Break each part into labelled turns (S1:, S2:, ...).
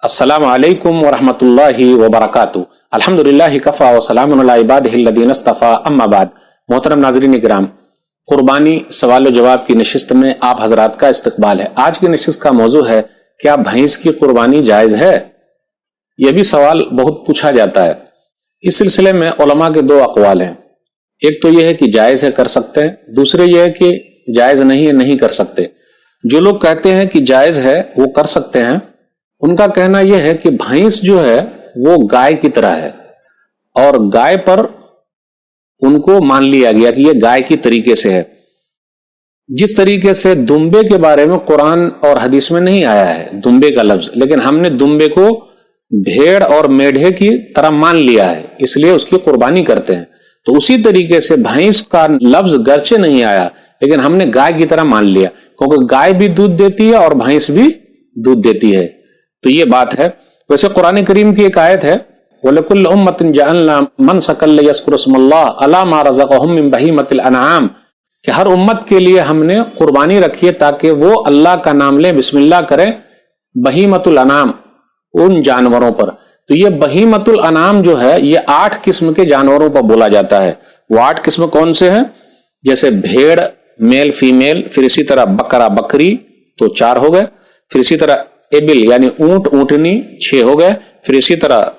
S1: अस्सलाम वालेकुम वरहमतुल्लाहि वबरकातुहू। अल्हम्दुलिल्लाहि कफ़ा व सलामुन अला इबादिहिल्लज़ीना इस्तफ़ा, अम्मा बाद। मोहतरम नाज़रीन इकराम, कुर्बानी सवाल जवाब की नशिस्त में आप हजरात का इस्तकबाल है। आज की नशिस्त का मौजू है, क्या भैंस की कुर्बानी जायज़ है? यह भी सवाल बहुत पूछा जाता है। इस सिलसिले में उलमा के दो अक़वाल हैं। एक तो यह है कि जायज़ है, कर सकते हैं। दूसरे यह है कि जायज़ नहीं है, नहीं कर सकते। जो लोग कहते हैं कि जायज़ है वो कर सकते हैं, उनका कहना यह है कि भैंस जो है वो गाय की तरह है और गाय पर उनको मान लिया गया कि यह गाय की तरीके से है। जिस तरीके से दुम्बे के बारे में कुरान और हदीस में नहीं आया है दुम्बे का लफ्ज, लेकिन हमने दुम्बे को भेड़ और मेढ़े की तरह मान लिया है, इसलिए उसकी कुर्बानी करते हैं। तो उसी तरीके से भैंस का लफ्ज गर्चे नहीं आया, लेकिन हमने गाय की तरह मान लिया, क्योंकि गाय भी दूध देती है और भैंस भी दूध देती है। तो ये बात है। वैसे कुरान करीम की एक आयत है, वलकुल्लि उम्मतिन जअलना मनसकन लियज़कुरुस्मल्लाह अला मा रज़क़हुम मिन बहीमतिल अनआम, कि हर उम्मत के लिए हमने कुर्बानी रखी है ताकि वो अल्लाह का नाम ले, बिस्मिल्लाह करें बहीमतुल अनाम, उन जानवरों पर। तो ये बहीमतुल अनाम जो है ये 8 किस्म के जानवरों पर बोला जाता है। वो 8 किस्म कौन से हैं? जैसे भेड़ मेल फीमेल, फिर इसी तरह बकरा बकरी तो 4 हो गए, फिर इसी तरह एबिल यानी ऊंट ऊंटनी 6 हो गए, फिर इसी तरह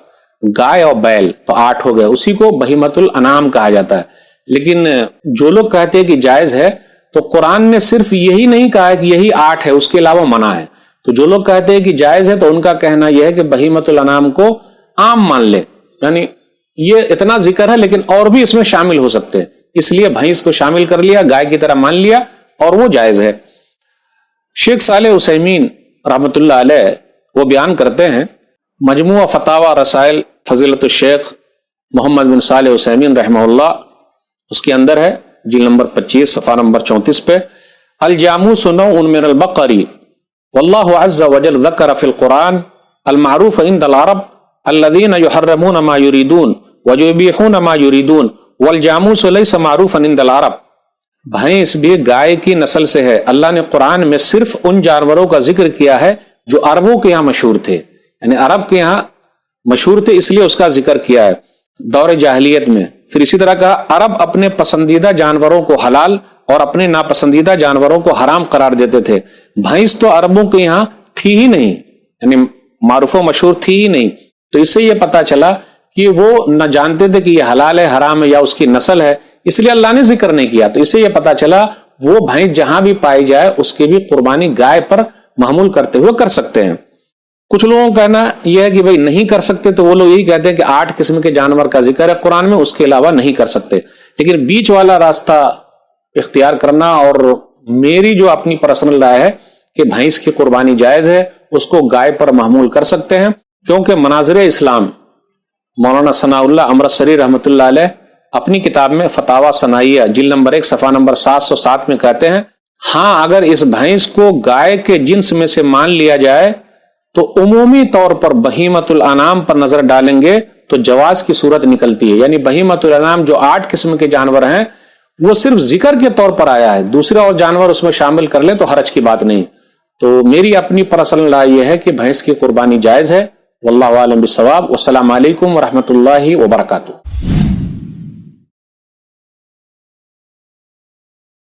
S1: गाय और बैल तो 8 हो गए। उसी को बहीमतुल अनाम कहा जाता है। लेकिन जो लोग कहते हैं कि जायज है, तो कुरान ने सिर्फ यही नहीं कहा है कि यही 8 है, उसके अलावा मना है। तो जो लोग कहते हैं कि जायज है, तो उनका कहना यह है कि बहीमतुल अनाम को आम मान ले, यानी ये इतना जिक्र है लेकिन और भी इसमें शामिल हो सकते हैं, इसलिए भैंस को शामिल कर लिया, गाय की तरह मान लिया और वो जायज है। शेख सालेह उसैमीन रहमतुल्लाह अलैह वो बयान करते हैं, मजमुआ फतावा रसाइल फजीलतुल शेख मोहम्मद बिन सालेह उसैमीन रहमहुल्लाह, उसके अंदर है जिल्द नंबर 25 सफ़ा नंबर 34 पे, अल जामूस नौउन मिनल बकरी वल्लाहु अज़्ज़ वजल ज़करा फिल कुरान अल मारूफ इंदल अरब अल्लज़ीना युहर्रिमून मा युरीदून व युबीहून मा युरीदून वल जामूस लैसा मारूफन इंदल अरब। भैंस भी गाय की नस्ल से है। अल्लाह ने कुरान में सिर्फ उन जानवरों का जिक्र किया है जो अरबों के यहाँ मशहूर थे, यानी अरब के यहाँ मशहूर थे, इसलिए उसका जिक्र किया है दौर जाहिलियत में। फिर इसी तरह का अरब अपने पसंदीदा जानवरों को हलाल और अपने नापसंदीदा जानवरों को हराम करार देते थे। भैंस तो अरबों के यहाँ थी ही नहीं, यानी मारूफो मशहूर थी ही नहीं। तो इससे यह पता चला कि वो न जानते थे कि यह हलाल है हराम है या उसकी नस्ल है, इसलिए अल्लाह ने जिक्र नहीं किया। तो इससे यह पता चला वो भैंस जहां भी पाई जाए उसकी भी कुर्बानी गाय पर महमूल करते हुए कर सकते हैं। कुछ लोगों का कहना यह है कि भाई नहीं कर सकते, तो वो लोग यही कहते हैं कि 8 किस्म के जानवर का जिक्र है कुरान में, उसके अलावा नहीं कर सकते। लेकिन बीच वाला रास्ता इख्तियार करना, और मेरी जो अपनी पर्सनल राय है कि भैंस की कुर्बानी जायज है, उसको गाय पर महमूल कर सकते हैं, क्योंकि मनाज़िर इस्लाम मौलाना सनाउल्लाह अमृतसरी रहमतुल्लाह अलैह अपनी किताब में फतावा सनाइया जिल्द नंबर 1 सफ़ा नंबर 707 में कहते हैं, हाँ अगर इस भैंस को गाय के जिन्स में से मान लिया जाए तो उमूमी तौर पर बहीमतुल अनाम पर नजर डालेंगे तो जवाज की सूरत निकलती है। यानी बहीमतुल अनाम जो 8 किस्म के जानवर हैं वो सिर्फ जिक्र के तौर पर आया है, दूसरे और जानवर उसमें शामिल कर ले तो हरज की बात नहीं। तो मेरी अपनी पर्सनल राय यह है कि भैंस की कुर्बानी जायज है। वल्लाहु आलम बिस्सवाब। वस्सलामु अलैकुम वरहमतुल्लाहि वबरकातुहू।